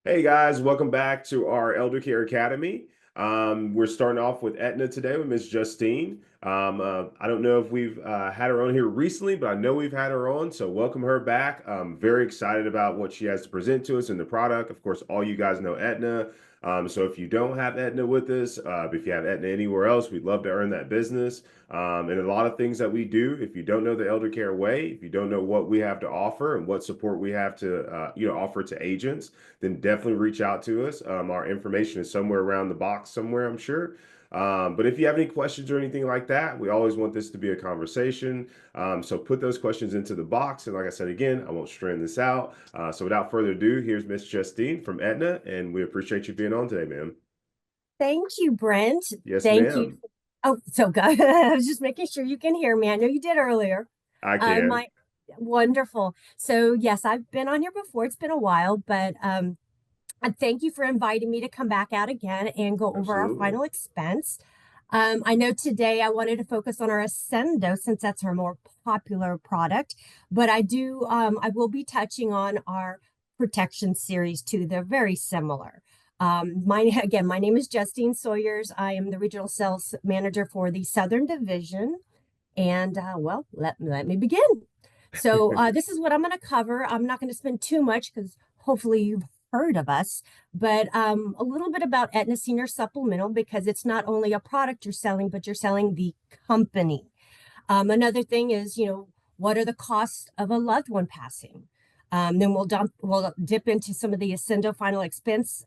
Hey guys, welcome back to our Eldercare Academy. We're starting off with Aetna today with Miss Justine. I don't know if we've had her on here recently, but I know we've had her on, so welcome her back. I'm very excited about what she has to present to us in the product. Of course, all you guys know Aetna. So if you don't have Aetna with us, if you have Aetna anywhere else, we'd love to earn that business. And a lot of things that we do, if you don't know the elder care way, if you don't know what we have to offer and what support we have to, offer to agents, then definitely reach out to us. Our information is somewhere around the box somewhere, I'm sure. But if you have any questions or anything like that, we always want this to be a conversation. So put those questions into the box. And like I said, again, I won't strand this out. So without further ado, here's Miss Justine from Aetna, and we appreciate you being on today, ma'am. Thank you, Brent. Yes, Thank you. ma'am. Oh, so good. I was just making sure you can hear me. I know you did earlier. I can. My wonderful. So yes, I've been on here before. It's been a while, but and thank you for inviting me to come back out again and go over our Absolutely. final expense. I know today I wanted to focus on our Ascendo since that's our more popular product, but I will be touching on our protection series too. They're very similar. My name is Justine Sawyers. I am the regional sales manager for the Southern Division. And let me begin. This is what I'm going to cover. I'm not going to spend too much because hopefully you've heard of us, but a little bit about Aetna Senior Supplemental because it's not only a product you're selling, but you're selling the company. Another thing is, what are the costs of a loved one passing? Then we'll dip into some of the Accendo final expense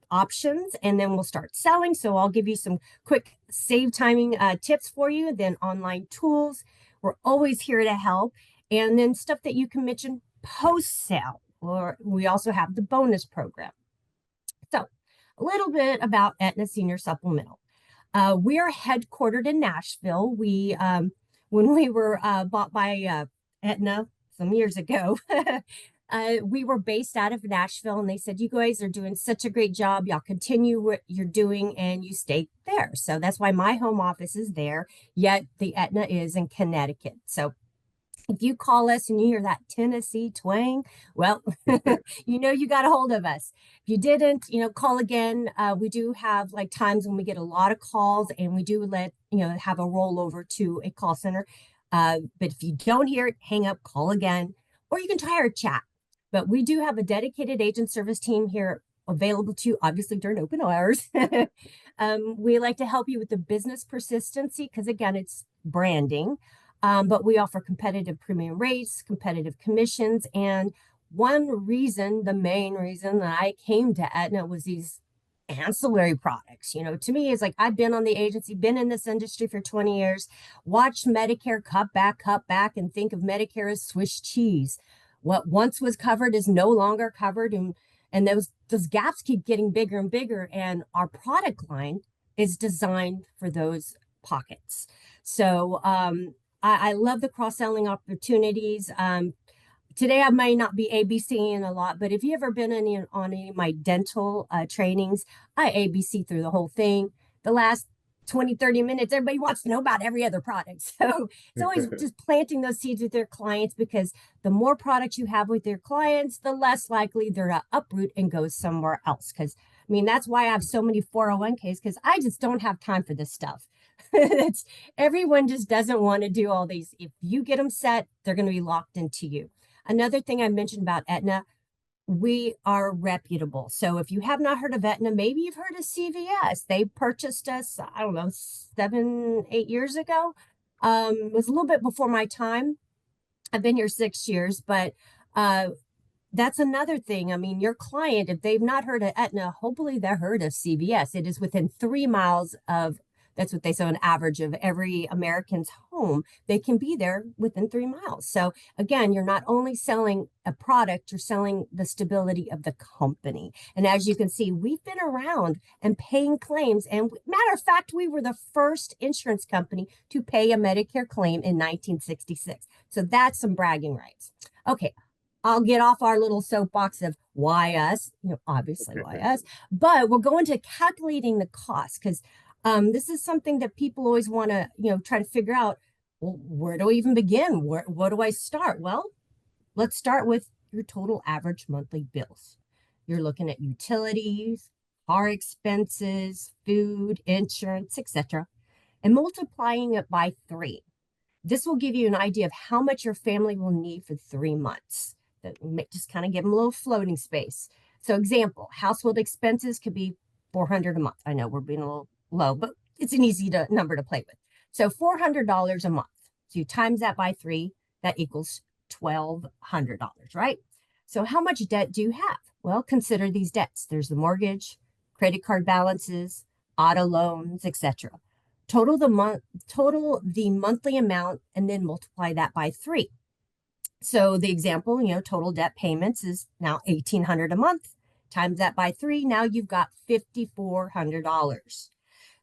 options, and then we'll start selling. So I'll give you some quick save timing tips for you, then online tools. We're always here to help. And then stuff that you can mention post sale, or we also have the bonus program. So a little bit about Aetna Senior Supplemental. We are headquartered in Nashville. When we were bought by Aetna some years ago, we were based out of Nashville, and they said, "You guys are doing such a great job. Y'all continue what you're doing, and you stay there." So that's why my home office is there. Yet the Aetna is in Connecticut. So if you call us and you hear that Tennessee twang, well, you got a hold of us. If you didn't, call again. We do have like times when we get a lot of calls and we do have a rollover to a call center. But if you don't hear it, hang up, call again, or you can try our chat. But we do have a dedicated agent service team here available to you, obviously during open hours. We like to help you with the business persistency because, again, it's branding. But we offer competitive premium rates, competitive commissions. And the main reason that I came to Aetna was these ancillary products. To me, it's like I've been on the agency, been in this industry for 20 years, watched Medicare cut back, and think of Medicare as Swiss cheese. What once was covered is no longer covered. And those gaps keep getting bigger and bigger. And our product line is designed for those pockets. So I love the cross-selling opportunities. Today I might not be ABCing a lot, but if you ever been on any of my dental trainings, I ABC through the whole thing. The last 20, 30 minutes, everybody wants to know about every other product. So it's always just planting those seeds with their clients because the more products you have with your clients, the less likely they're to uproot and go somewhere else. Because that's why I have so many 401ks because I just don't have time for this stuff. it's Everyone just doesn't want to do all these. If you get them set, they're going to be locked into you. Another thing I mentioned about Aetna, we are reputable. So if you have not heard of Aetna, maybe you've heard of CVS. They purchased us, I don't know, 7, 8 years ago. It was a little bit before my time. I've been here 6 years, but that's another thing. Your client, if they've not heard of Aetna, hopefully they've heard of CVS. It is within 3 miles of, that's what they say, an average of every American's home. They can be there within 3 miles. So again, you're not only selling a product, you're selling the stability of the company. And as you can see, we've been around and paying claims. And matter of fact, we were the first insurance company to pay a Medicare claim in 1966. So that's some bragging rights. Okay, I'll get off our little soapbox of why us, obviously why us, but we're going to calculating the cost because this is something that people always want to, try to figure out. Well, where do I even begin? What do I start? Well, let's start with your total average monthly bills. You're looking at utilities, car expenses, food, insurance, etc., and multiplying it by 3. This will give you an idea of how much your family will need for 3 months. Just kind of give them a little floating space. So example, household expenses could be 400 a month. I know we're being a little low, but it's an easy number to play with. So $400 a month. So you times that by 3, that equals $1,200, right? So how much debt do you have? Well, consider these debts. There's the mortgage, credit card balances, auto loans, etc. Total the monthly amount and then multiply that by 3. So the example, total debt payments is now $1,800 a month. Times that by 3, now you've got $5,400.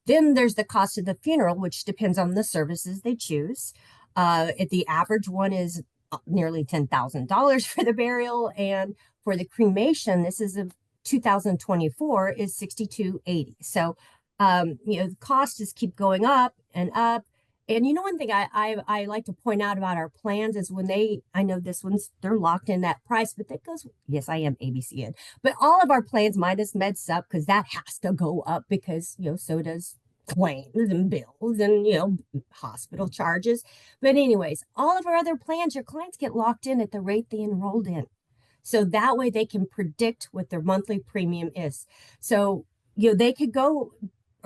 Then there's the cost of the funeral, which depends on the services they choose. If the average one is nearly $10,000 for the burial, and for the cremation, this is a 2024 is $6,280. So the costs just keep going up and up. And one thing I like to point out about our plans is when I know this one's, they're locked in that price, but that goes, yes, I am ABCN, but all of our plans minus med sup, because that has to go up because, so does claims and bills and, hospital charges. But anyways, all of our other plans, your clients get locked in at the rate they enrolled in. So that way they can predict what their monthly premium is. So, they could go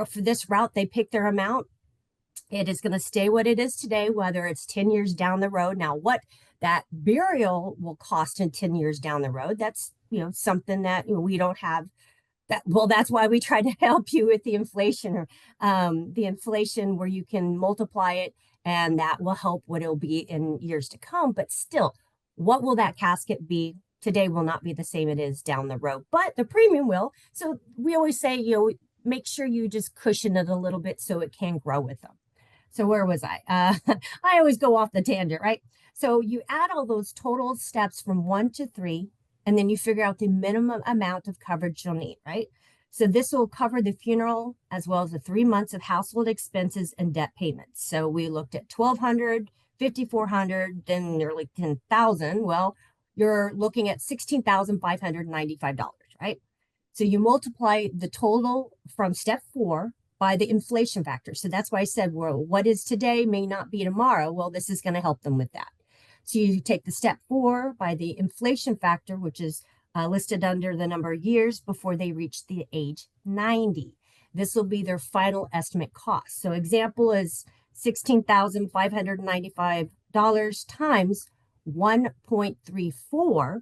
for this route, they pick their amount. It is going to stay what it is today, whether it's 10 years down the road. Now, what that burial will cost in 10 years down the road, that's, something that we don't have that. Well, that's why we try to help you with the inflation, or the inflation where you can multiply it, and that will help what it'll be in years to come. But still, what will that casket be? Today will not be the same it is down the road, but the premium will. So we always say, make sure you just cushion it a little bit so it can grow with them. So where was I? I always go off the tangent, right? So you add all those total steps from 1 to 3, and then you figure out the minimum amount of coverage you'll need, right? So this will cover the funeral as well as the 3 months of household expenses and debt payments. So we looked at 1,200, 5,400, then nearly 10,000. Well, you're looking at $16,595, right? So you multiply the total from step 4 by the inflation factor. So that's why I said, well, what is today may not be tomorrow. Well, this is going to help them with that. So you take the step 4 by the inflation factor, which is listed under the number of years before they reach the age 90. This will be their final estimate cost. So example is $16,595 times 1.34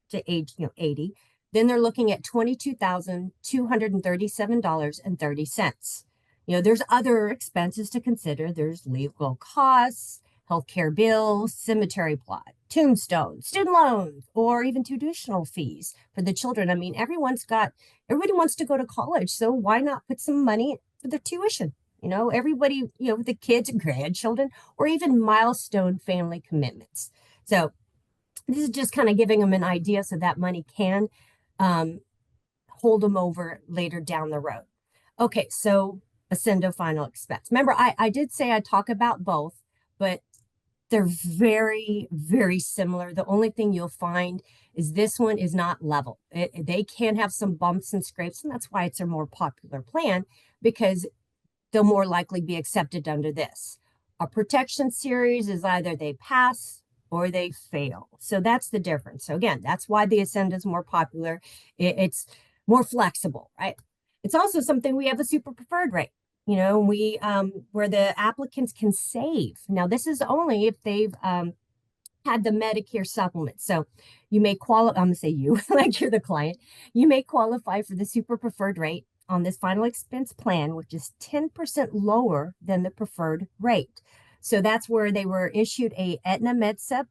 to age 80. Then they're looking at $22,237.30. There's other expenses to consider. There's legal costs, healthcare bills, cemetery plot, tombstones, student loans, or even tuitional fees for the children. I mean, everybody wants to go to college, so why not put some money for their tuition? Everybody, the kids and grandchildren, or even milestone family commitments. So this is just kind of giving them an idea so that money can hold them over later down the road. Okay, so Accendo Final Expense. Remember, I did say I'd talk about both, but they're very, very similar. The only thing you'll find is this one is not level. They can have some bumps and scrapes, and that's why it's a more popular plan, because they'll more likely be accepted under this. A protection series is either they pass or they fail. So that's the difference. So again, that's why the Accendo is more popular. It's more flexible, right? It's also something we have a super preferred rate, we where the applicants can save. Now, this is only if they've had the Medicare supplement. So you may qualify, I'm gonna say you, like you're the client, you may qualify for the super preferred rate on this final expense plan, which is 10% lower than the preferred rate. So that's where they were issued a Aetna MedSup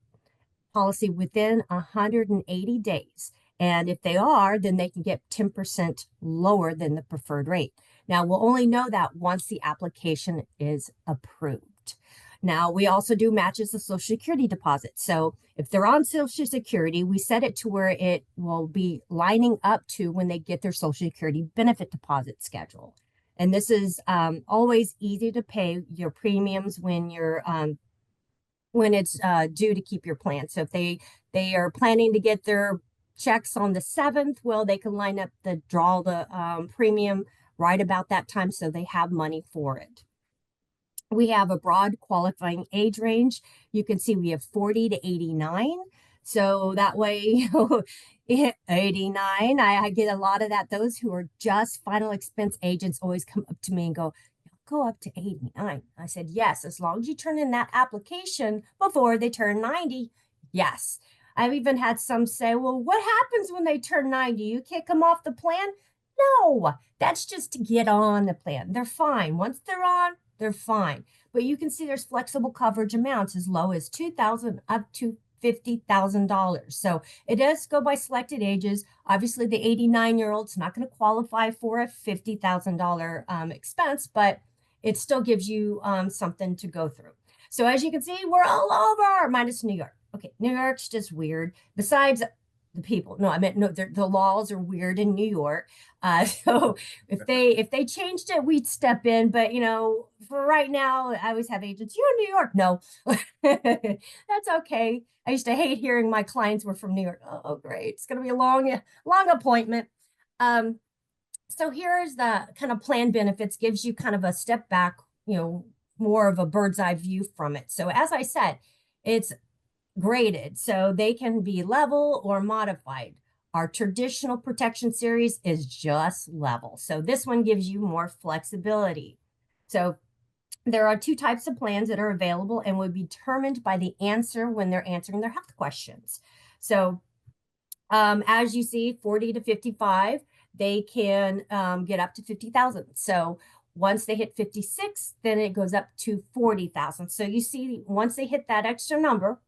policy within 180 days. And if they are, then they can get 10% lower than the preferred rate. Now, we'll only know that once the application is approved. Now, we also do matches the Social Security deposit. So if they're on Social Security, we set it to where it will be lining up to when they get their Social Security benefit deposit schedule. And this is always easy to pay your premiums when it's due to keep your plan. So if they are planning to get their checks on the 7th, well, they can line up the draw the premium right about that time so they have money for it. We have a broad qualifying age range. You can see we have 40 to 89. So that way, 89, I get a lot of that. Those who are just final expense agents always come up to me and go, go up to 89. I said, yes, as long as you turn in that application before they turn 90. Yes. I've even had some say, well, what happens when they turn 90? You kick them off the plan? No, that's just to get on the plan. They're fine. Once they're on, they're fine. But you can see there's flexible coverage amounts as low as $2,000 up to $50,000. So it does go by selected ages. Obviously, the 89-year-old's not going to qualify for a $50,000 expense, but it still gives you something to go through. So as you can see, we're all over, minus New York. Okay, New York's just weird. Besides the people, no, I meant no, the laws are weird in New York. So if they changed it, we'd step in. But for right now, I always have agents. You're in New York? No, that's okay. I used to hate hearing my clients were from New York. Oh, great! It's going to be a long appointment. So here's the kind of plan benefits, gives you kind of a step back, more of a bird's eye view from it. So as I said, it's graded, so they can be level or modified. Our traditional protection series is just level. So this one gives you more flexibility. So there are two types of plans that are available and will be determined by the answer when they're answering their health questions. So as you see, 40 to 55, they can get up to 50,000. So once they hit 56, then it goes up to 40,000. So you see, once they hit that extra number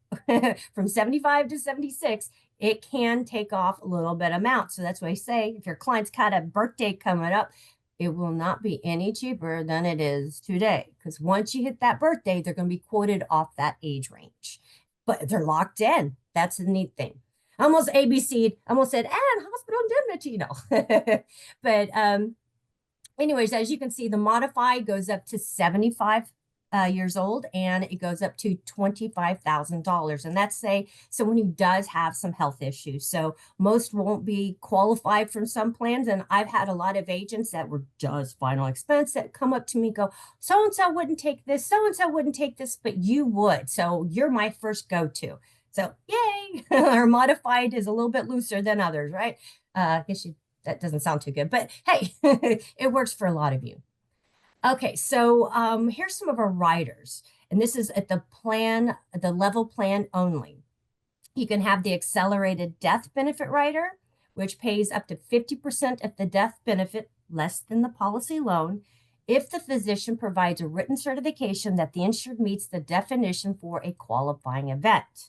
from 75 to 76, it can take off a little bit amount. So that's why I say, if your client's got a birthday coming up, it will not be any cheaper than it is today. Because once you hit that birthday, they're going to be quoted off that age range. But they're locked in. That's the neat thing. I almost ABC'd, almost said, and hospital indemnity, But anyways, as you can see, the modified goes up to 75 years old, and it goes up to $25,000. And that's someone who does have some health issues. So most won't be qualified from some plans. And I've had a lot of agents that were just final expense that come up to me and go, so-and-so wouldn't take this, so-and-so wouldn't take this, but you would. So you're my first go-to. So yay, our modified is a little bit looser than others, right? I guess that doesn't sound too good, but hey, it works for a lot of you. Okay, so here's some of our riders, and this is at the level plan only. You can have the accelerated death benefit rider, which pays up to 50% of the death benefit less than the policy loan if the physician provides a written certification that the insured meets the definition for a qualifying event.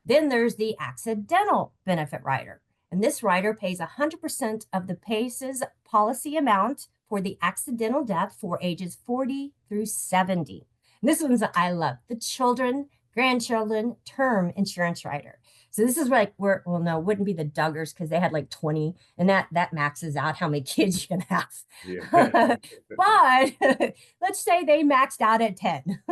Then there's the accidental benefit rider. And this rider pays 100% of the PACE's policy amount for the accidental death for ages 40 through 70. And this one's I love, the children, grandchildren term insurance rider. So this is like well, no, it wouldn't be the Duggars because they had like 20, and that maxes out how many kids you can have. Yeah. But let's say they maxed out at 10.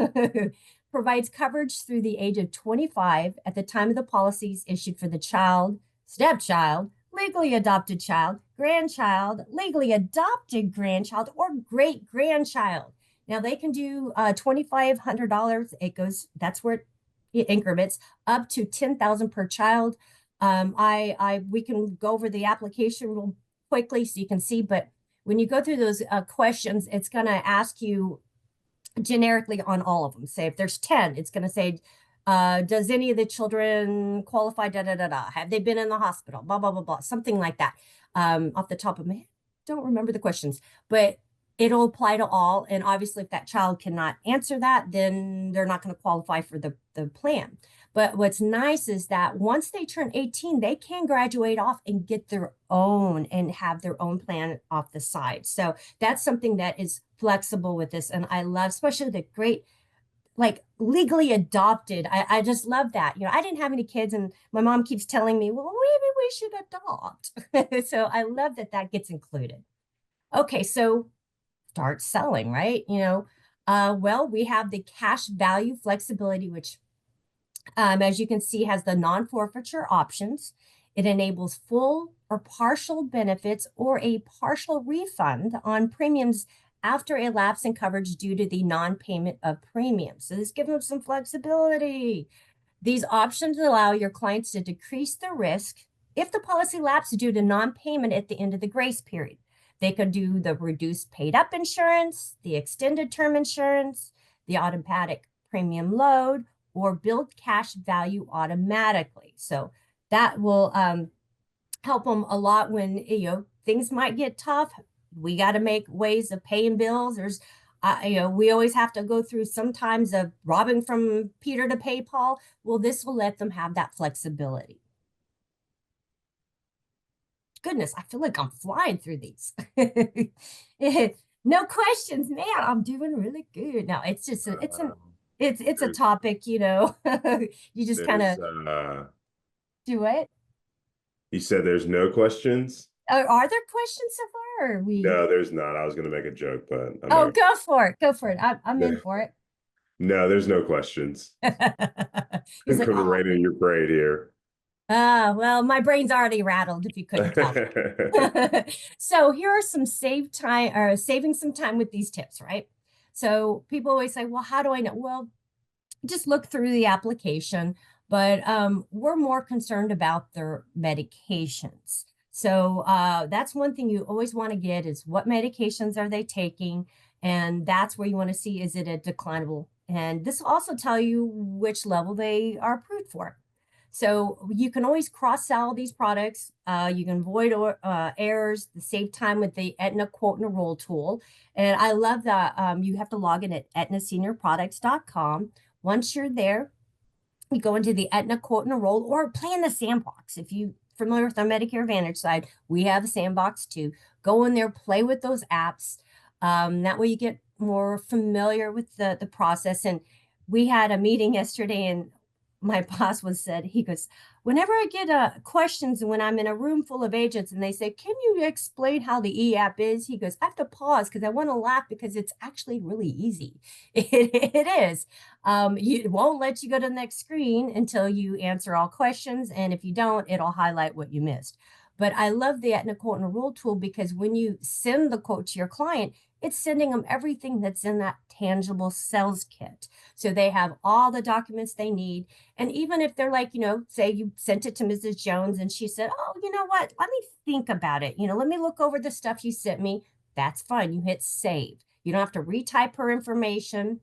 Provides coverage through the age of 25 at the time of the policies issued for the child, stepchild, legally adopted child, grandchild, legally adopted grandchild, or great grandchild. Now they can do $2,500. That's where it increments up to 10,000 per child. We can go over the application real quickly so you can see, but when you go through those questions, it's going to ask you generically on all of them. Say if there's 10, it's going to say, does any of the children qualify, have they been in the hospital, blah, blah, blah, blah, something like that. Off the top of my head, don't remember the questions, but it'll apply to all. And obviously if that child cannot answer that, then they're not going to qualify for the plan. But what's nice is that once they turn 18, they can graduate off and get their own and have their own plan off the side. So that's something that is flexible with this. And I love, especially the great, like legally adopted. I just love that. I didn't have any kids, and my mom keeps telling me, well, maybe we should adopt. So I love that gets included. Okay, so start selling, right? Well, we have the cash value flexibility, which as you can see, has the non-forfeiture options. It enables full or partial benefits or a partial refund on premiums after a lapse in coverage due to the non-payment of premiums. So this gives them some flexibility. These options allow your clients to decrease the risk if the policy lapses due to non-payment at the end of the grace period. They could do the reduced paid up insurance, the extended term insurance, the automatic premium load, or build cash value automatically. So that will help them a lot when, things might get tough. We got to make ways of paying bills. We always have to go through sometimes of robbing from Peter to pay Paul. Well, this will let them have that flexibility. Goodness, I feel like I'm flying through these. No questions, man. I'm doing really good. No, it's just it's a topic, you just kind there's of do it. you said there's no questions? Are there questions so far? Or are we? No, there's not. I was going to make a joke, but I'm Oh, not. go for it. Go for it. I'm in for it. No, there's no questions. He's like, Coming oh, right in your parade here. well, my brain's already rattled if you couldn't tell. So here are some saving some time with these tips, right? So people always say, well, how do I know? Well, just look through the application, but we're more concerned about their medications. So that's one thing you always want to get is what medications are they taking? And that's where you want to see, is it a declinable? And this will also tell you which level they are approved for. So you can always cross-sell these products. You can avoid errors, save time with the Aetna Quote and Enroll tool. And I love that you have to log in at aetnaseniorproducts.com. Once you're there, you go into the Aetna Quote and Enroll or play in the sandbox. If you're familiar with our Medicare Advantage side, we have a sandbox too. Go in there, play with those apps. That way you get more familiar with the process. And we had a meeting yesterday and my boss he goes, whenever I get questions when I'm in a room full of agents and they say, can you explain how the e-app is? He goes, I have to pause because I want to laugh because it's actually really easy. It is. It won't let you go to the next screen until you answer all questions. And if you don't, it'll highlight what you missed. But I love the Aetna Quote and Enroll tool because when you send the quote to your client, it's sending them everything that's in that tangible sales kit. So they have all the documents they need. And even if they're like, say you sent it to Mrs. Jones and she said, oh, you know what? Let me think about it. Let me look over the stuff you sent me. That's fine. You hit save. You don't have to retype her information,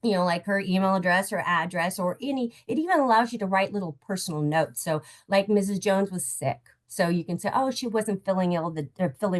like her email address or address or it even allows you to write little personal notes. So like Mrs. Jones was sick. So you can say, oh, she wasn't feeling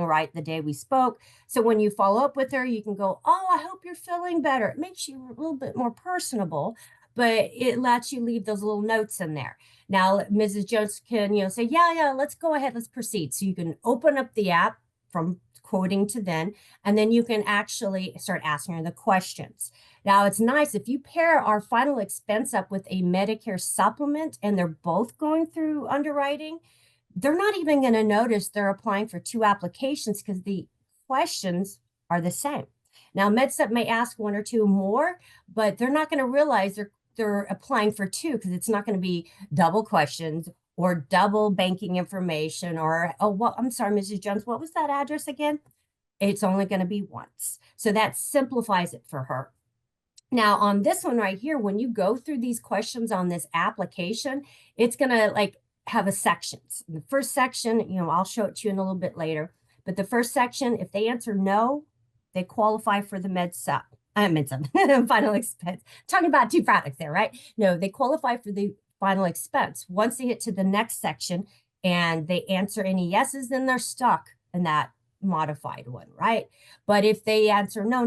right the day we spoke. So when you follow up with her, you can go, oh, I hope you're feeling better. It makes you a little bit more personable, but it lets you leave those little notes in there. Now, Mrs. Jones can, say, yeah, let's go ahead, let's proceed. So you can open up the app from quoting to then, and then you can actually start asking her the questions. Now, it's nice if you pair our final expense up with a Medicare supplement and they're both going through underwriting, they're not even going to notice they're applying for two applications because the questions are the same. Now, MedSup may ask one or two more, but they're not going to realize they're applying for two because it's not going to be double questions or double banking information or, oh, well, I'm sorry, Mrs. Jones, what was that address again? It's only going to be once. So that simplifies it for her. Now, on this one right here, when you go through these questions on this application, it's going to have a sections. The first section, I'll show it to you in a little bit later. But the first section, if they answer no, they qualify for the MedSup. Final expense. Talking about two products there, right? No, they qualify for the final expense. Once they get to the next section and they answer any yeses, then they're stuck in that modified one, right? But if they answer no,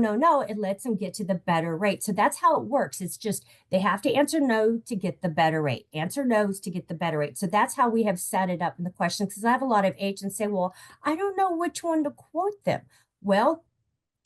it lets them get to the better rate. So that's how it works. It's just they have to answer no to get the better rate, answer no's to get the better rate. So that's how we have set it up in the questions, because I have a lot of agents say, well, I don't know which one to quote them. Well,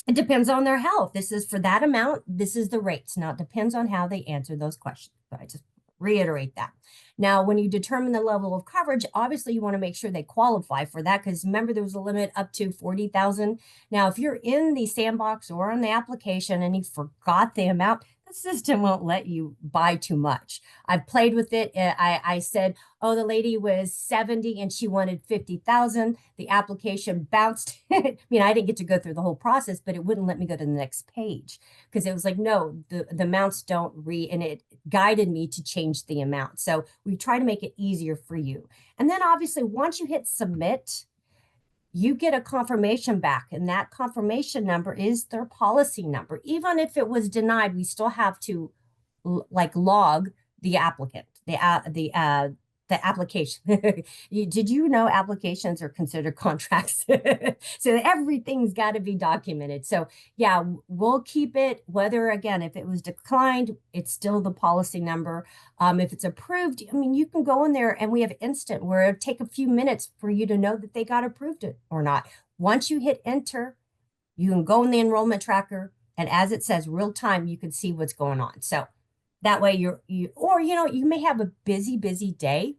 it depends on their health. This is for that amount. This is the rates. Now, it depends on how they answer those questions. So I just reiterate that. Now, when you determine the level of coverage, obviously you want to make sure they qualify for that because remember there was a limit up to 40,000. Now, if you're in the sandbox or on the application and you forgot the amount, the system won't let you buy too much. I've played with it. I said, oh, the lady was 70 and she wanted 50,000. The application bounced. I mean, I didn't get to go through the whole process, but it wouldn't let me go to the next page because it was like, no, the amounts don't read, and it guided me to change the amount. So we try to make it easier for you. And then obviously, once you hit submit, you get a confirmation back, and that confirmation number is their policy number. Even if it was denied, we still have to like log the applicant, the application. Did you know applications are considered contracts? So everything's got to be documented. So yeah, we'll keep it, whether again, if it was declined, it's still the policy number. If it's approved, I mean, you can go in there and we have instant where it'll take a few minutes for you to know that they got approved it or not. Once you hit enter, you can go in the enrollment tracker, and as it says real time, you can see what's going on. So that way you may have a busy day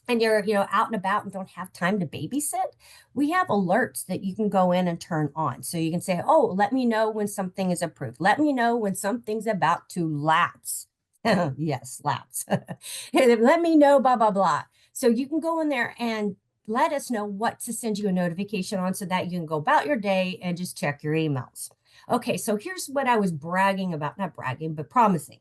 and you're, out and about and don't have time to babysit. We have alerts that you can go in and turn on. So you can say, oh, let me know when something is approved. Let me know when something's about to lapse. Yes, lapse. Let me know, blah, blah, blah. So you can go in there and let us know what to send you a notification on so that you can go about your day and just check your emails. Okay, so here's what I was bragging about, not bragging, but promising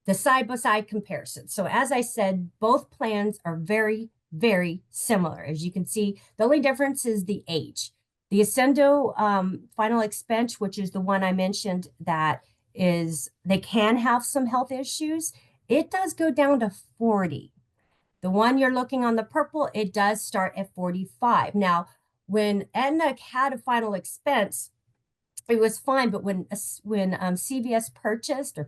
the side-by-side comparison. So as I said, both plans are very, very similar. As you can see, the only difference is the age. The Accendo Final Expense, which is the one I mentioned that they can have some health issues, it does go down to 40. The one you're looking on the purple, it does start at 45. Now, when Aetna had a final expense, it was fine, but when CVS purchased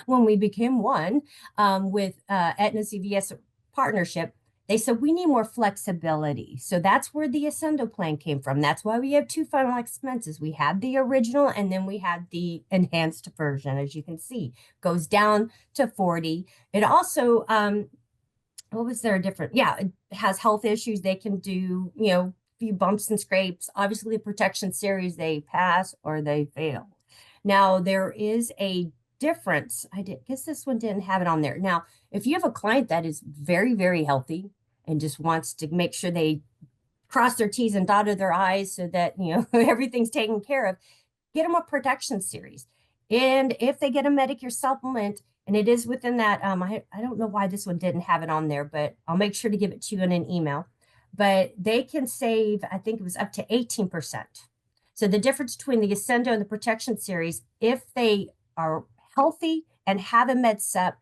when we became one with Aetna CVS partnership, they said we need more flexibility. So that's where the Accendo plan came from. That's why we have two final expenses. We had the original, and then we had the enhanced version. As you can see, goes down to 40. It also what was there different? Yeah, it has health issues. They can do, few bumps and scrapes. Obviously, the protection series, they pass or they fail. Now, there is a difference. Guess this one didn't have it on there. Now, if you have a client that is very, very healthy and just wants to make sure they cross their T's and dotted their I's so that, everything's taken care of, get them a protection series. And if they get a Medicare supplement, and it is within that, I don't know why this one didn't have it on there, but I'll make sure to give it to you in an email. But they can save, I think it was up to 18%. So the difference between the Accendo and the Protection Series, if they are healthy and have a med sup,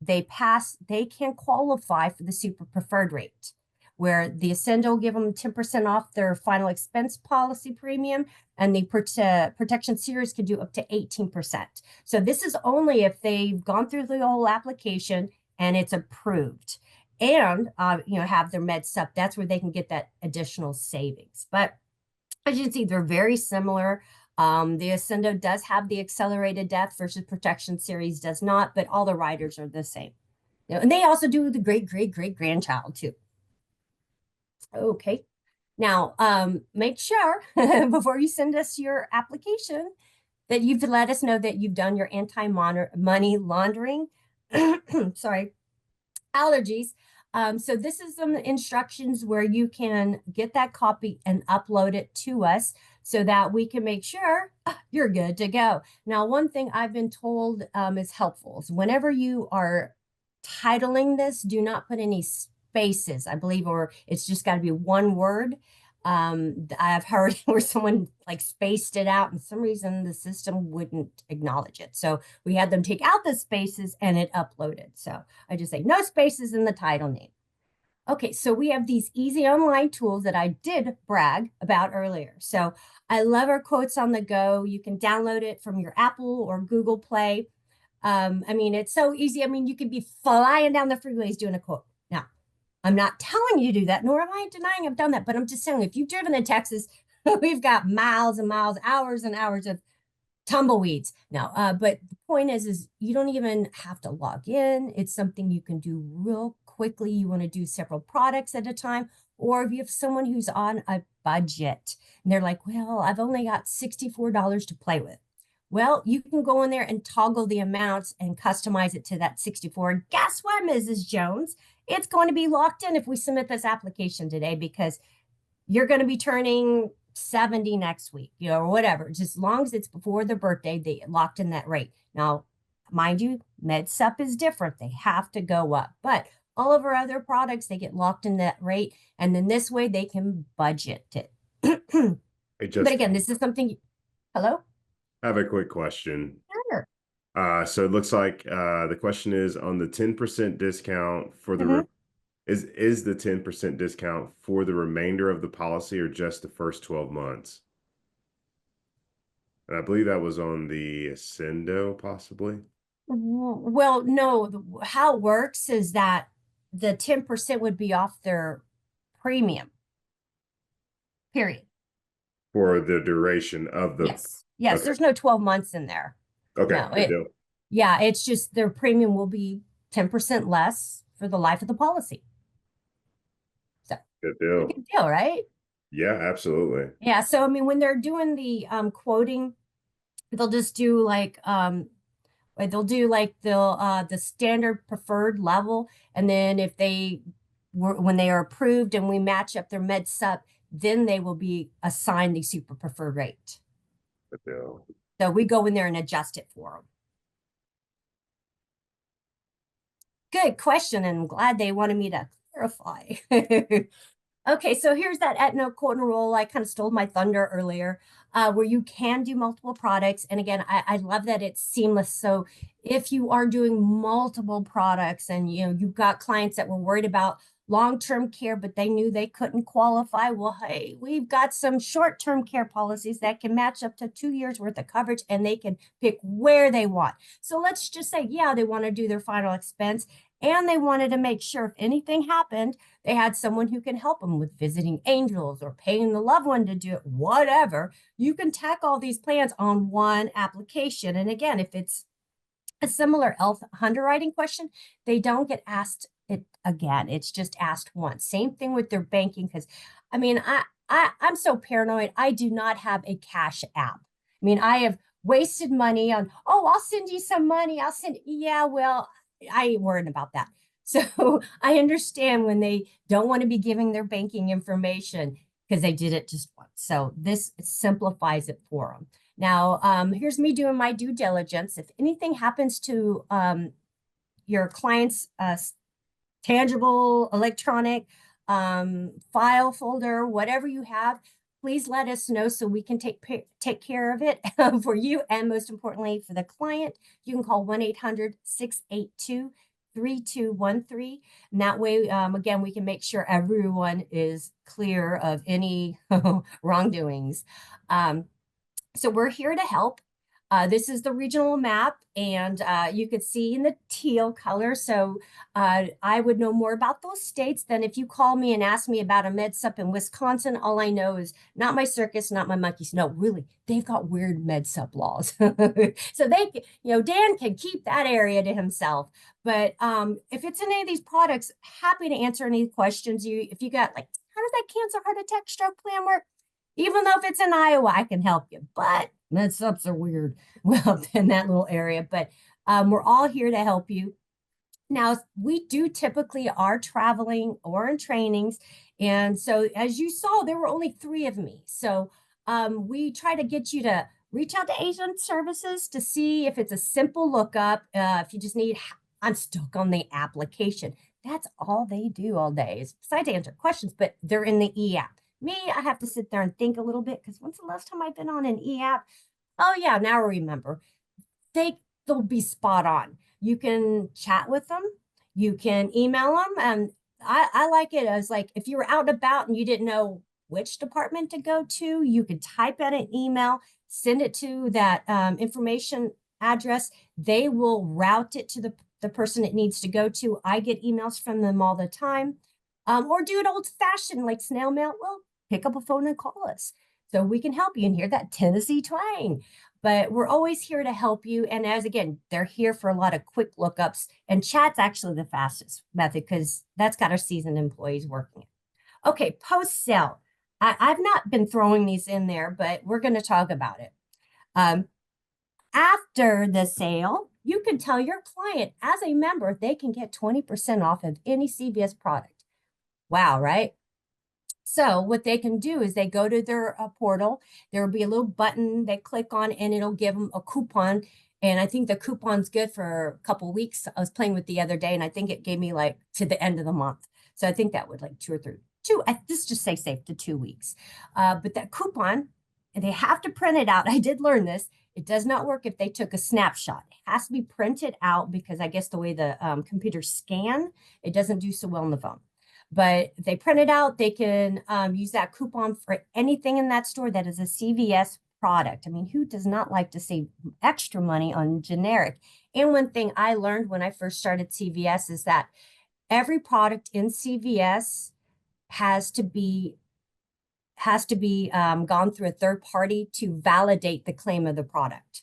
they can qualify for the super preferred rate, where the Accendo will give them 10% off their final expense policy premium, and the Protection Series can do up to 18%. So this is only if they've gone through the whole application and it's approved and have their med sup. That's where they can get that additional savings. But as you can see, they're very similar. The Accendo does have the accelerated death versus Protection Series does not, but all the riders are the same. And they also do the great grandchild too. Okay. Now, make sure before you send us your application that you've let us know that you've done your anti-money laundering, sorry, allergies. So this is some instructions where you can get that copy and upload it to us so that we can make sure you're good to go. Now, one thing I've been told is helpful is whenever you are titling this, do not put any spaces, I believe, or it's just got to be one word. I've heard where someone like spaced it out and for some reason the system wouldn't acknowledge it. So we had them take out the spaces and it uploaded. So I just say no spaces in the title name. Okay, so we have these easy online tools that I did brag about earlier. So I love our quotes on the go. You can download it from your Apple or Google Play. I mean, it's so easy. I mean, you could be flying down the freeways doing a quote. Now, I'm not telling you to do that, nor am I denying I've done that, but I'm just saying if you've driven in Texas, we've got miles and miles, hours and hours of tumbleweeds. Now, but the point is you don't even have to log in. It's something you can do real quickly. You want to do several products at a time, or if you have someone who's on a budget and they're like, well, I've only got $64 to play with. Well, you can go in there and toggle the amounts and customize it to that 64. And guess what, Mrs. Jones? It's going to be locked in if we submit this application today because you're going to be turning 70 next week, or whatever. Just as long as it's before their birthday, they locked in that rate. Now, mind you, MedSup is different. They have to go up. But all of our other products, they get locked in that rate. And then this way they can budget it. Hey, But just again, this is something, hello? have a quick question. Sure. So it looks like the question is on the 10% discount for the Mhm. is the 10% discount for the remainder of the policy or just the first 12 months? And I believe that was on the Accendo, possibly. Well, no, how it works is that the 10% would be off their premium, period. For the duration of the. Yes. Yes, Okay. there's no 12 months in there. Okay. No, Good deal. yeah, it's just their premium will be 10% less for the life of the policy. So, Good pretty deal. good deal, right? Yeah, absolutely. Yeah, so I mean, when they're doing the quoting, they'll just do like they'll do like the standard preferred level, and then if they were when they are approved and we match up their med sup, then they will be assigned the super preferred rate. Good deal. So we go in there and adjust it for them. Good question, and I'm glad they wanted me to clarify. Okay, so here's that Aetna quote and roll. I kind of stole my thunder earlier, where you can do multiple products. And again, I love that it's seamless. So if you are doing multiple products and you've got clients that were worried about long-term care, but they knew they couldn't qualify, well, hey, we've got some short-term care policies that can match up to 2 years worth of coverage and they can pick where they want. So let's just say, yeah, they want to do their final expense and they wanted to make sure if anything happened, they had someone who can help them with visiting angels or paying the loved one to do it, whatever. You can tack all these plans on one application. And again, if it's a similar health underwriting question, they don't get asked it again. It's just asked once. Same thing with their banking, because I mean, I'm so paranoid. I do not have a cash app. I mean, I have wasted money on, oh, I'll send you some money. Yeah, well, I ain't worrying about that. So I understand when they don't want to be giving their banking information because they did it just once. So this simplifies it for them. Now, here's me doing my due diligence. If anything happens to your client's tangible electronic file folder, whatever you have, please let us know so we can take care of it for you and most importantly for the client. You can call 1-800-682-3213. And that way, again, we can make sure everyone is clear of any wrongdoings. So we're here to help. This is the regional map, and you could see in the teal color. So I would know more about those states than if you call me and ask me about a med sup in Wisconsin. All I know is not my circus, not my monkeys. No, really, they've got weird med sup laws. So Dan can keep that area to himself. But if it's in any of these products, happy to answer any questions. If you got like, how does that cancer, heart attack, stroke plan work? Even though if it's in Iowa, I can help you. But med subs are weird. Well, in that little area. But we're all here to help you. Now, we do typically are traveling or in trainings. And so, as you saw, there were only 3 of me. So, we try to get you to reach out to agent services to see if it's a simple lookup. If you just need, I'm stuck on the application. That's all they do all day is besides answer questions, but they're in the e-app. Me, I have to sit there and think a little bit because when's the last time I've been on an e-app? Oh, yeah, now I remember. They'll be spot on. You can chat with them, you can email them, and I like it as like if you were out and about and you didn't know which department to go to, you could type out an email, send it to that information address. They will route it to the person it needs to go to. I get emails from them all the time. Or do it old fashioned like snail mail. Well, pick up a phone and call us so we can help you and hear that Tennessee twang. But we're always here to help you. And as again, they're here for a lot of quick lookups. And chat's actually the fastest method because that's got our seasoned employees working it. Okay, post sale. I've not been throwing these in there, but we're going to talk about it. Um, After the sale, you can tell your client as a member they can get 20% off of any CVS product. Wow, right? So what they can do is they go to their portal. There will be a little button they click on, and it'll give them a coupon. And I think the coupon's good for a couple of weeks. I was playing with the other day, and I think it gave me like to the end of the month. So I think that would like 2 or 3, let's just say safe to 2 weeks. But that coupon, and they have to print it out. I did learn this. It does not work if they took a snapshot. It has to be printed out because I guess the way the computers scan, it doesn't do so well on the phone. But if they print it out, they can use that coupon for anything in that store that is a CVS product. I mean, who does not like to save extra money on generic? And one thing I learned when I first started CVS is that every product in CVS has to be gone through a third party to validate the claim of the product.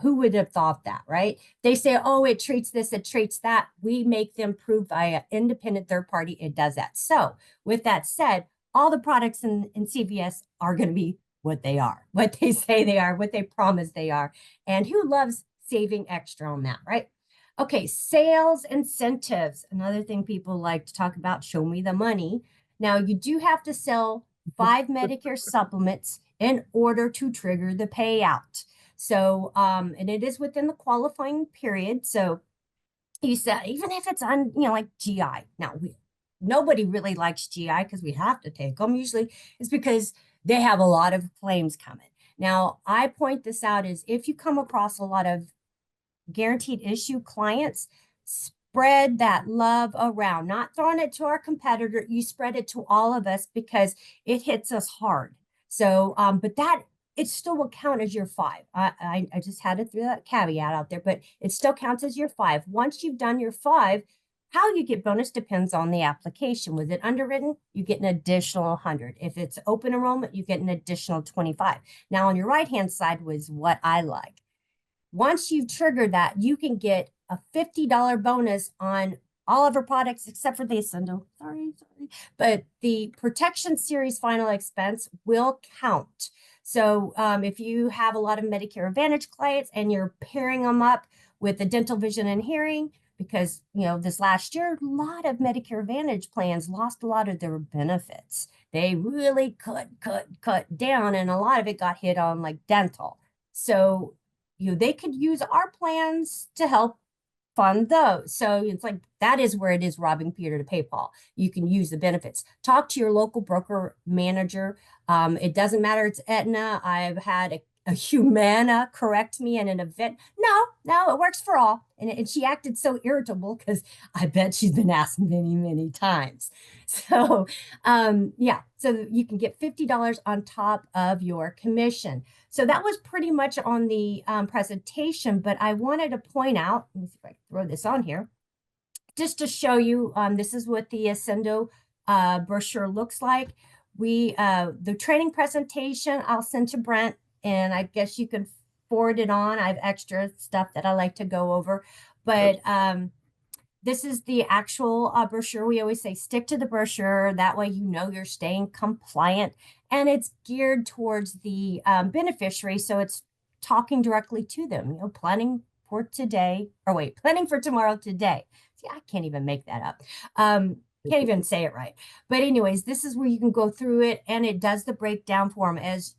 Who would have thought that, right? They say, oh, it treats this, it treats that. We make them prove by an independent third party it does that. So with that said, all the products in CVS are going to be what they are, what they say they are, what they promise they are. And who loves saving extra on that, right? Okay, sales incentives. Another thing people like to talk about, show me the money. Now, you do have to sell 5 Medicare supplements in order to trigger the payout. So, and it is within the qualifying period. So you said, even if it's on, like GI. Now, nobody really likes GI because we have to take them. Usually it's because they have a lot of claims coming. Now, I point this out is if you come across a lot of guaranteed issue clients, spread that love around, not throwing it to our competitor. You spread it to all of us because it hits us hard. So, but that it still will count as your 5. I just had to throw that caveat out there, but it still counts as your 5. Once you've done your 5, how you get bonus depends on the application. Was it underwritten? You get an additional 100. If it's open enrollment, you get an additional 25. Now on your right-hand side was what I like. Once you've triggered that, you can get a $50 bonus on all of our products except for the Accendo. Sorry. But the Protection Series Final Expense will count. So if you have a lot of Medicare Advantage clients and you're pairing them up with the dental, vision, and hearing, because this last year, a lot of Medicare Advantage plans lost a lot of their benefits. They really cut down, and a lot of it got hit on like dental. So they could use our plans to help fund those. So it's like that is where it is robbing Peter to pay Paul. You can use the benefits. Talk to your local broker manager. It doesn't matter. It's Aetna. I've had a Humana correct me in an event. No, it works for all. And she acted so irritable because I bet she's been asked many, many times. So yeah, so you can get $50 on top of your commission. So that was pretty much on the presentation, but I wanted to point out, let me see if I can throw this on here, just to show you, this is what the Accendo brochure looks like. The training presentation, I'll send to Brent, and I guess you can forward it on. I have extra stuff that I like to go over, but this is the actual brochure. We always say stick to the brochure. That way you're staying compliant. And it's geared towards the beneficiary. So it's talking directly to them, planning for tomorrow today. See, I can't even make that up. Can't even say it right. But anyways, this is where you can go through it, and it does the breakdown for them as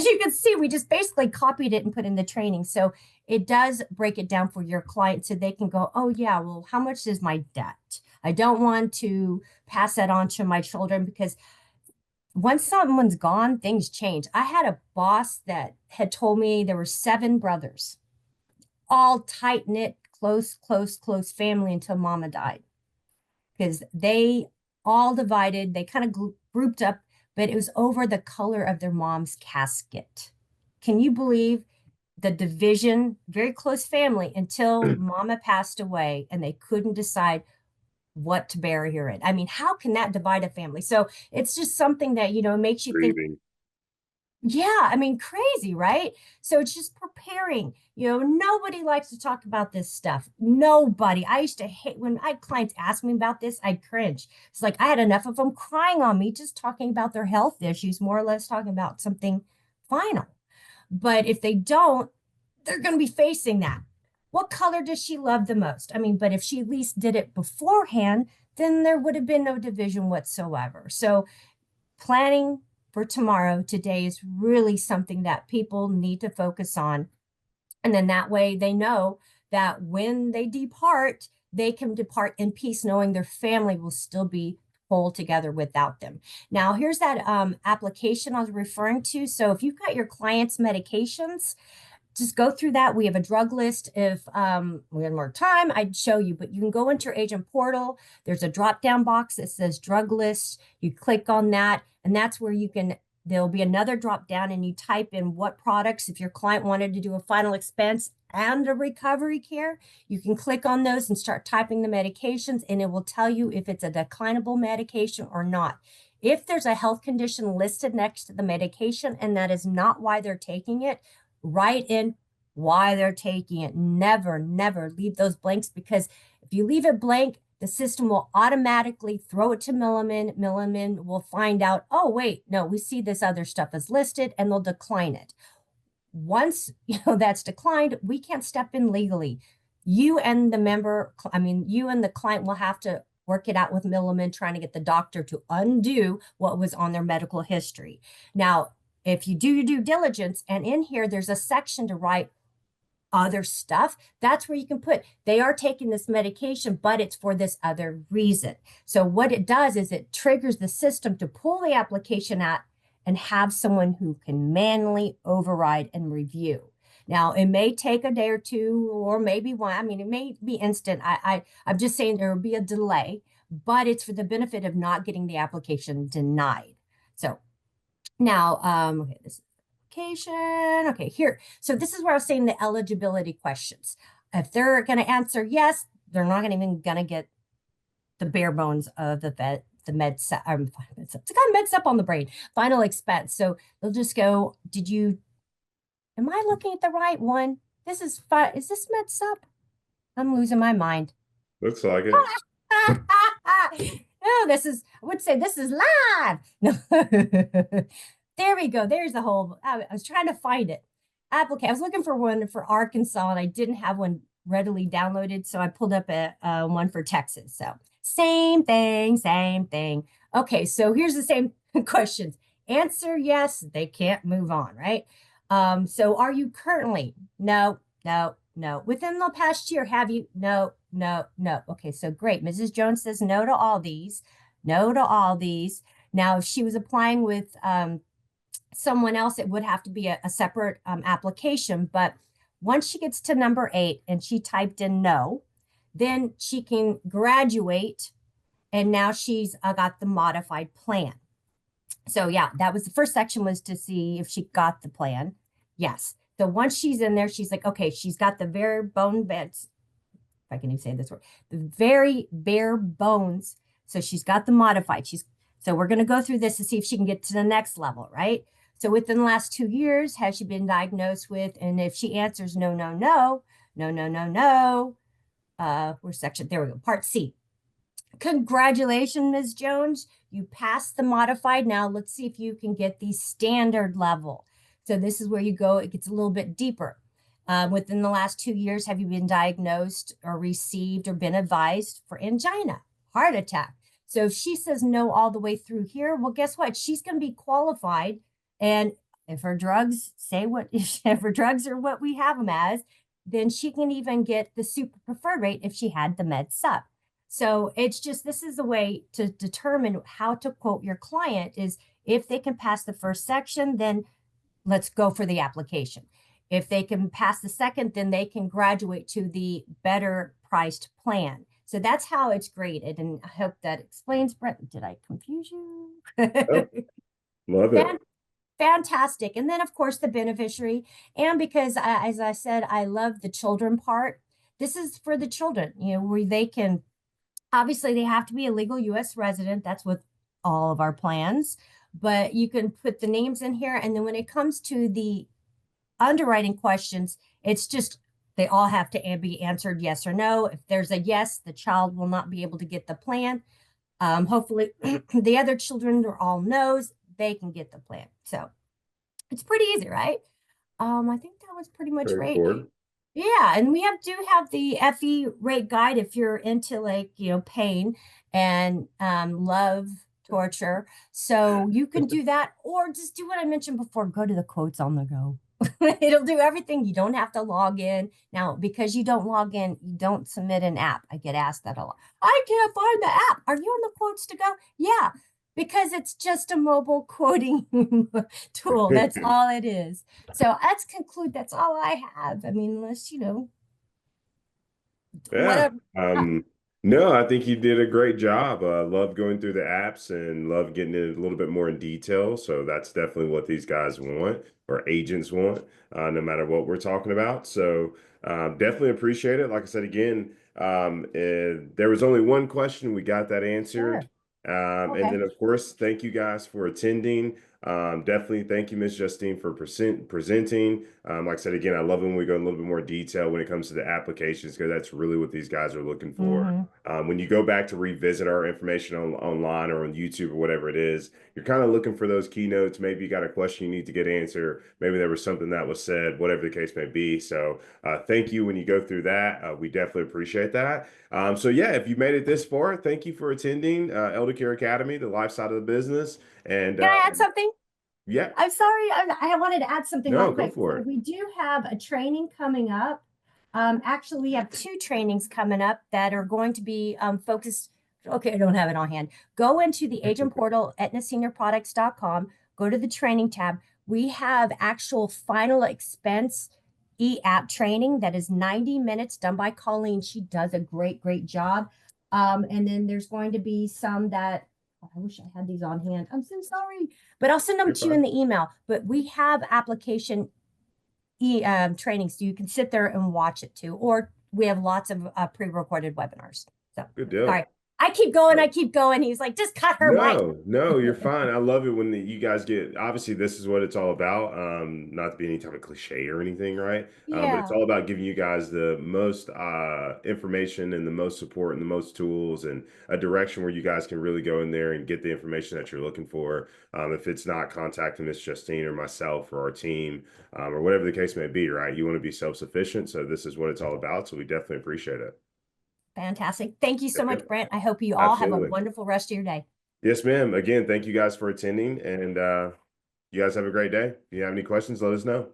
you can see, we just basically copied it and put in the training. So it does break it down for your client so they can go, oh yeah, well, how much is my debt? I don't want to pass that on to my children because once someone's gone, things change. I had a boss that had told me there were 7 brothers, all tight-knit, close family until mama died because they all divided. They kind of grouped up, but it was over the color of their mom's casket. Can you believe the division? Very close family until mama passed away and they couldn't decide what to bury her in. I mean, how can that divide a family? So it's just something that, makes you think, Grieving. yeah, I mean, crazy, right? So it's just preparing. Nobody likes to talk about this stuff. Nobody. I used to hate when I had clients ask me about this, I'd cringe. It's like I had enough of them crying on me, just talking about their health issues, more or less talking about something final. But if they don't, they're going to be facing that. What color does she love the most? I mean, but if she at least did it beforehand, then there would have been no division whatsoever. So planning for tomorrow, today, is really something that people need to focus on. And then that way they know that when they depart, they can depart in peace, knowing their family will still be whole together without them. Now, here's that application I was referring to. So if you've got your client's medications, just go through that. We have a drug list. If we had more time, I'd show you, but you can go into your agent portal. There's a drop down box that says drug list. You click on that, and that's where you can, there'll be another drop down, and you type in what products. If your client wanted to do a final expense and a recovery care, you can click on those and start typing the medications, and it will tell you if it's a declinable medication or not. If there's a health condition listed next to the medication and that is not why they're taking it, write in why they're taking it. Never, never leave those blanks, because if you leave it blank, the system will automatically throw it to Milliman. Milliman will find out, oh, wait, no, we see this other stuff is listed, and they'll decline it. Once that's declined, we can't step in legally. You and the member, I mean, you and the client will have to work it out with Milliman, trying to get the doctor to undo what was on their medical history. Now, if you do your due diligence, and in here, there's a section to write other stuff, that's where you can put, they are taking this medication, but it's for this other reason. So what it does is it triggers the system to pull the application out and have someone who can manually override and review. Now, it may take a day or two, or maybe one. I mean, it may be instant. I'm just saying there will be a delay, but it's for the benefit of not getting the application denied. So now, okay, this is application. Okay, here. So this is where I was saying the eligibility questions. If they're going to answer yes, they're not even going to get the bare bones of the med set. It's got med up on the brain. Final expense. So they'll just go, am I looking at the right one? This is fun. Is this med sup? I'm losing my mind. Looks like it. No, I would say this is live. No. There we go. There's the whole, I was trying to find it. Application. I was looking for one for Arkansas, and I didn't have one readily downloaded. So I pulled up a one for Texas. So same thing, same thing. Okay. So here's the same questions. Answer yes, they can't move on, right? So are you currently? No, no, no. Within the past year, have you? No, no, no. Okay, so great. Mrs. Jones says no to all these. No to all these. Now, if she was applying with someone else, it would have to be a separate application. But once she gets to number 8 and she typed in no, then she can graduate, and now she's got the modified plan. So yeah, that was the first section, was to see if she got the plan. Yes. So once she's in there, she's like, okay, she's got the very bone beds. If I can even say this word, the very bare bones. So she's got the modified. So we're going to go through this to see if she can get to the next level, right? So within the last 2 years, has she been diagnosed with? And if she answers no, no, no, no, no, no, no, where's section? There we go. Part C. Congratulations, Ms. Jones. You passed the modified. Now let's see if you can get the standard level. So this is where you go. It gets a little bit deeper. Within the last 2 years, have you been diagnosed or received or been advised for angina, heart attack? So if she says no all the way through here, well, guess what? She's going to be qualified. And if her drugs if her drugs are what we have them as, then she can even get the super preferred rate if she had the med sup. So it's just, this is a way to determine how to quote your client, is if they can pass the first section, then let's go for the application. If they can pass the second, then they can graduate to the better priced plan. So that's how it's graded. And I hope that explains. Brett, did I confuse you? Oh, love it. Fantastic. And then, of course, the beneficiary. And because, as I said, I love the children part. This is for the children, where they can, obviously, they have to be a legal U.S. resident. That's with all of our plans. But you can put the names in here. And then when it comes to the underwriting questions, it's just, they all have to be answered yes or no. If there's a yes, the child will not be able to get the plan. Hopefully, the other children are all no's, they can get the plan. So it's pretty easy, right? I think that was pretty much right. Straightforward. Yeah, and we do have the FE rate guide if you're into like, pain and love torture. So you can do that, or just do what I mentioned before, go to the quotes on the go. It'll do everything. You don't have to log in. Now, because you don't log in, you don't submit an app. I get asked that a lot. I can't find the app. Are you on the quotes to go? Yeah, because it's just a mobile quoting tool. That's all it is. So let's conclude. That's all I have. I mean, unless, Yeah. whatever. No, I think you did a great job. Love going through the apps and love getting it a little bit more in detail. So that's definitely what these guys want or agents want, no matter what we're talking about. So definitely appreciate it. Like I said again, there was only one question. We got that answered. Sure. And Okay. then, of course, thank you guys for attending. Definitely thank you, Miss Justine, for presenting. Like I said, again, I love when we go in a little bit more detail when it comes to the applications because that's really what these guys are looking for. Mm-hmm. When you go back to revisit our information online or on YouTube or whatever it is, you're kind of looking for those keynotes. Maybe you got a question you need to get answered. Maybe there was something that was said, whatever the case may be. So thank you when you go through that. We definitely appreciate that. So yeah, if you made it this far, thank you for attending Eldercare Academy, the life side of the business. And Can I add something? yeah, I'm sorry, I wanted to add something real no, go quick. for So it. we do have a training coming up. Actually, we have two trainings coming up that are going to be focused. Okay, I don't have it on hand. Go into the agent portal, aetnaseniorproducts.com, go to the training tab. We have actual final expense e-app training that is 90 minutes done by Colleen. She does a great, great job. And then there's going to be some that, oh, I wish I had these on hand. I'm so sorry, but I'll send them You're to you in fine. the email. But we have application training, so you can sit there and watch it too. Or we have lots of pre-recorded webinars. So, Good sorry, deal. I keep going. I keep going. He's like, just cut her mic. No, no, you're fine. I love it when you guys get, obviously, this is what it's all about. Not to be any type of cliche or anything, right? But it's Yeah, all about giving you guys the most information and the most support and the most tools and a direction where you guys can really go in there and get the information that you're looking for. If it's not contacting Miss Justine or myself or our team, or whatever the case may be, right? You want to be self-sufficient. So this is what it's all about. So we definitely appreciate it. fantastic. Thank you so Yep, much, yep. Brent. I hope you all have a Absolutely. wonderful rest of your day. Yes, ma'am. Again, thank you guys for attending, and you guys have a great day. If you have any questions, let us know.